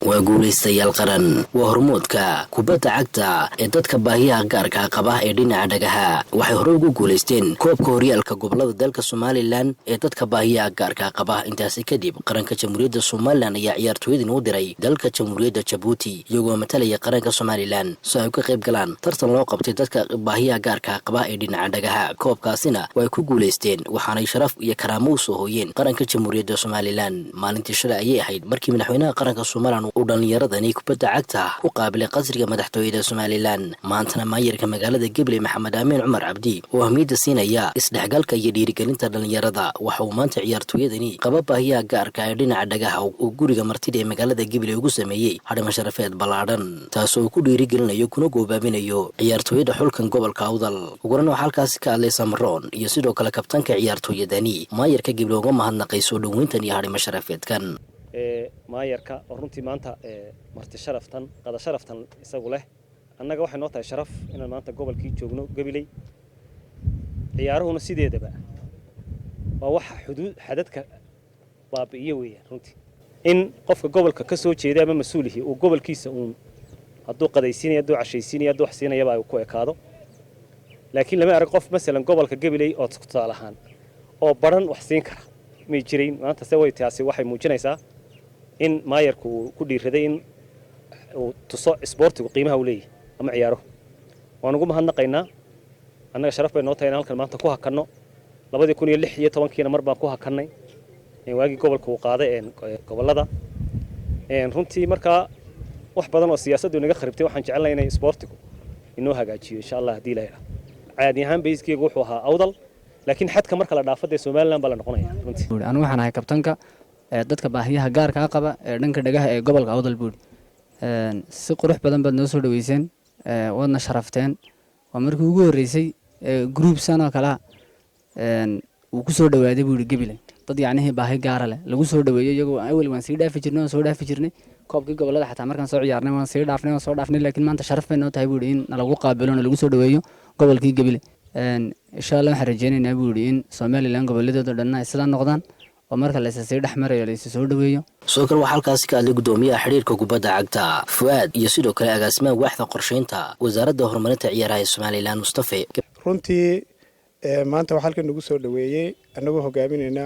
waa guulaystayaal qaran waa hormoodka kubadda cagta ee dadka baahiyaha gaarka qaba ee dhinaca dhagaha waxay hore ugu guulaysteen koobka horyaalka gobolada dalka Somaliland ee dadka baahiyaha gaarka qaba intaasi kadib qaranka Jamhuuriyadda Somaliland ayaa ciyaartooyadii u diray dalka Jamhuuriyadda Djibouti iyagoo matalaya qaranka Somaliland si ay ka qayb galaan tartan loo qabtay dadka baahiyaha gaarka qaba ee dhinaca dhagaha koobkaasina way ku guulaysteen waxaana sharaf iyo karaamo u soo hooyeen qaranka Jamhuuriyadda Somaliland maalintii shalay ayay ahayd markii madaxweynaha qaranka Somaliland uu dhalinyaradani kubadda cagta u qaabilay qasriga madaxtooyada Somaliland maantana maayirka magaalada Gabley Maxamed Amiin Cumar Cabdi oo ahmiyadda siinaya isdhexgalka iyo dhiirigelinta dhalinyarada waxa uu maanta ciyaartooyadani qaba baahiyaha gaarka ee dhinaca dhagaha uu guriga martida ee magaalada Gabley ugu sameeyay hadhama sharafeed ballaaran taasoo ku dhiirigelinayo kuna go'aaminayo ciyaartooyada xulkan gobolka Awdal ugu halkaas ka hadlay Samroon iyo sidoo kale kabtanka ciyaartooyadani maayirka Gabley uga mahadnaqay soo dhaweyntan iyo hadhama sharafeedkan maayarka oo runtii maanta marti sharaftan qada sharaftan isagu leh annaga waxay noo tahay sharaf inaan maanta gobolkii joogno Gabley ciyaaruhuna sideedaba waa wax xadadka baabi'iyo weeyaan runtii in qofka gobolka ka soo jeeda ama mas'uulihi uu gobolkiisa hadduu qadaysiinayo hadduu cashaysiinayo hadduu wax siinayaba ay ku ekaado laakiin lama arag qof masalan gobolka Gabley oo tusaale ahaan oo baran wax siin kara ma jireen maanta taasi waxay muujinaysaa in maayarku ku dhiiraday in uu tuso isboortigu qiimaha uu leeyahay ama ciyaaro waan ugu mahadnaqaynaa annaga sharaf bay noo tahay in halkan maanta ku hakanno 2016 mar baan ku hakannay waagii gobolka uu qaaday gobolada runtii markaa wax badan oo siyaasaddu inaga kharibtay waxaan jecelahay inay isboortigu inoo hagaajiyo insha Allah hadii la yiraahdo caadi ahaan bayskiigu wuxuu ahaa Awdal laakiin xadka marka la dhaafay Somaliland baa la noqonaya runtii anigu waxaan ahay kabtanka dadka baahiyaha gaarka qaba ee dhanka dhagaha ee gobolka Awdal buur si qurux badan baad noo soo dhaweyseen wadna sharafteen waa markii ugu horeysay group sana kala uu ku soo dhawaaday buur Gabley dad yacni baahi gaar leh lagu soo dhaweeyo iyagoo awal waan sii dhaafi jirnay soo dhaafi jirnay koobkii gobolada xataa markaan soo ciyaarnay waan sii dhaafnay laakiin maanta sharaf bay noo tahay buur in lagu qaabilo lagu soo dhaweeyo gobolkii Gabley insha Allah waxaan rajaynaynaa buur in Somaliland goboladooda dhan ay sida noqdaan oo marka la isii dhaxmarayo la isii soo dhaweeyo soo kale waxa halkaas ka hadlay gudoomiyaha xiriirka kubadda cagta Fuad iyo sidoo kale agaasimaha waaxda qorsheynta wasaaradda horumarinta ciyaaraha ee Somaliland Mustafa runtii maanta waxa halkan nagu soo dhaweeyay anagoo hogaaminayna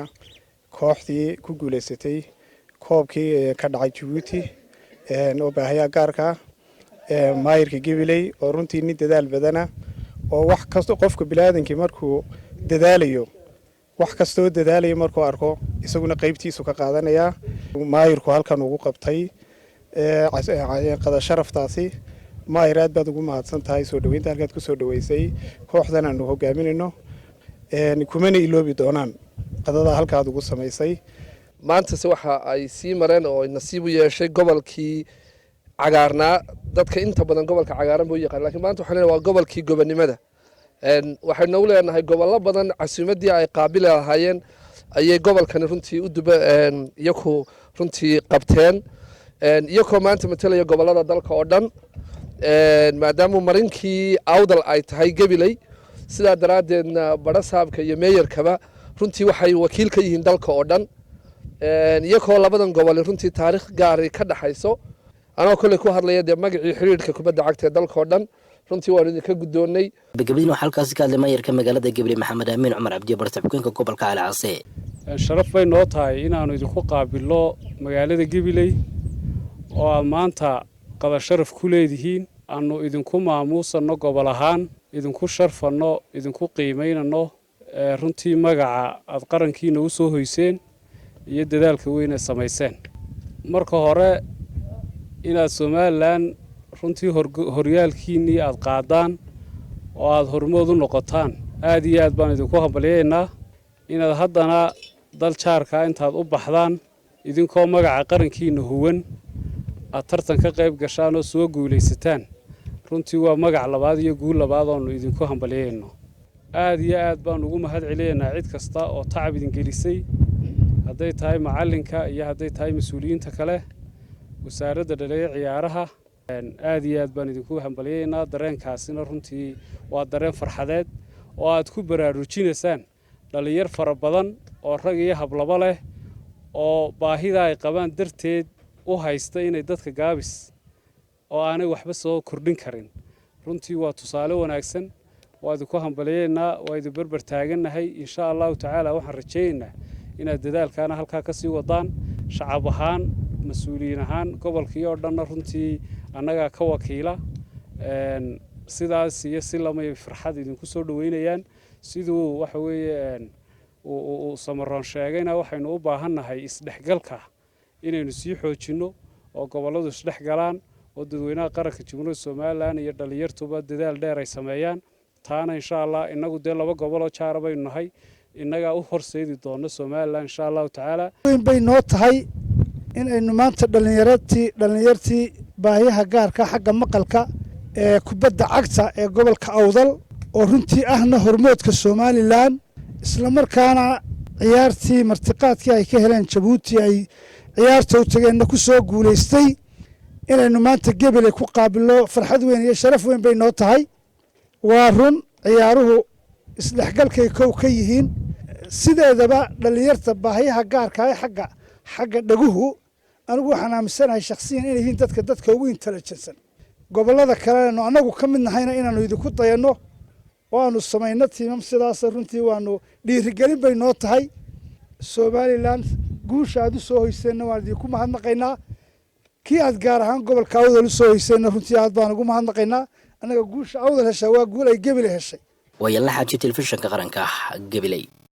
kooxdii ku guuleysatay koobkii ka dhacay Djibouti oo baahiyaha gaarka maayirka Gabley oo runtii ni dadaal badana oo wax kasto qofka bilaadanki markuu dadaalayo wax kasto dadaalayo markuu arko isaguna qaybtiisu ka qaadanaya maayirku halkan ugu qabtay qada sharaftaasi maayiraad baad ugu mahadsan tahay soo dhaweynta halkaad ku soo dhaweysay kooxdan aanu hogaaminayno kumana iloobi doonaan qadada halkaad ugu samaysay maanta waxa ay sii mareen oo nasiib u yeeshay gobolkii cagaarnaa dadka inta badan gobolka cagaaran buu yaqaan laakiin maanta waxaan waa gobolkii gobonimada waxaynu u leenahay gobollo badan casuumadii ay qaabil lahaayeen ayay gobolkan runtii u duba iyagu runtii qabteen iyagoo maanta matalaya gobolada dalka oo dhan maadaama marinkii Awdal ay tahay Gabley sidaa daraadeedna barasaabka iyo meeyarkaba runtii waxay wakiil ka yihiin dalka oo dhan iyagoo labadan gobol runtii taariikh gaar ah ka dhaxayso anoo kale ku hadlaya magacii xiriirka kubadda cagta ee dalka oo dhan runtii waan idinka gudoonay Gabley waxa halkaas ka hadlay maayirka magaalada Gabley Maxamed Amiin Cumar Cabdi bartaabukanka gobolka Alcaase sharaf bay noo tahay inaanu idinku qaabilo magaalada Gabley oo maanta qada sharaf ku leedihiin aanu idinku maamuusano gobol ahaan idinku sharfano idinku qiimeynano runtii magaca aad qarankiina u soo hoyseen iyo dadaalka weyn ee sameyseen marka hore inaad Somaliland runtii horyaalkiinii aad qaadaan oo aad hormood u noqotaan aad iyo aad baan idinku hambalyeynaa inaad haddana dal jaarka intaad u baxdaan idinkoo magaca qarankiina huwan aad tartan ka qayb gashaan oo soo guulaysataan runtii waa magac labaad iyo guul labaad oo idinku hambalyeyno aad iyo aad baan ugu mahad celinaynaa cid kasta oo tacab idin gelisay hadday tahay macalinka iyo hadday tahay mas'uuliyiinta kale wasaaradda dhalinyarada ciyaaraha aad iyo aad baan idinku hambalyeynaa dareenkaasina runtii waa dareen farxadeed oo aad ku baraarujinaysaan dhalinyar fara badan oo rag iyo hablaba leh oo baahida ay qabaan darteed u haysta inay dadka gaabis oo aanay waxba soo kordhin karin runtii waa tusaale wanaagsan waa idinku hambaliyeynaa waa idin barbar taagannahay insha allahu tacaala waxaan rajaynaynaa inaad dadaalkaana halkaa ka sii wadaan shacab ahaan mas-uuliyiin ahaan gobolkii oo dhanna runtii annagaa ka wakiila sidaas iyo si lamay farxad idinku soo dhaweynayaan siduu waxa weeye uu Samaroon sheegayna waxaynu u baahannahay isdhexgalka inaynu sii xoojino oo goboladu isdhex galaan oo dadweynaha qaranka Jamhuuriyadda Soomaaliland iyo dhalinyartuba dadaal dheer ay sameeyaan taana insha Allah inagu dee laba gobol oo jaar baynu nahay inaga u horseedi doono Soomaaliland insha Allah taala bay noo tahay in aynu maanta dhalinyartii baahiyaha gaarka xagga maqalka ee kubadda cagta ee gobolka Awdal oo runtii ahna hormoodka Soomaaliland isla markaana ciyaartii martiqaadkii ay ka heleen Djibouti ay ciyaarta u tageen ku soo guuleystay inaynu maanta Gabiley ku qaabilo farxad weyn iyo sharaf weyn bay noo tahay waa run ciyaaruhu isdhexgalkay kow ka yihiin sideedaba dhalinyarta baahiyaha gaarka ah xagga dhaguhu anigu waxaan aaminsanahay shakhsiyan inay yihiin dadka ugu intelligentsan gobolada kale anagu ka mid nahayna inaanu idinku dayano waanu samayno tiimam sidaas runtii waanu dhiirigelin bay noo tahay Soomaaliland guusha aad u soo hoyseen waan idinku mahadnaqaynaa kii aad gaar ahaan gobolka Awdal u soo hoyseen runtii aad baan ugu mahadnaqaynaa anaga guusha Awdal heshay waa guul ay Gabiley heshay wayalla xaaji telefishinka qaranka Gabiley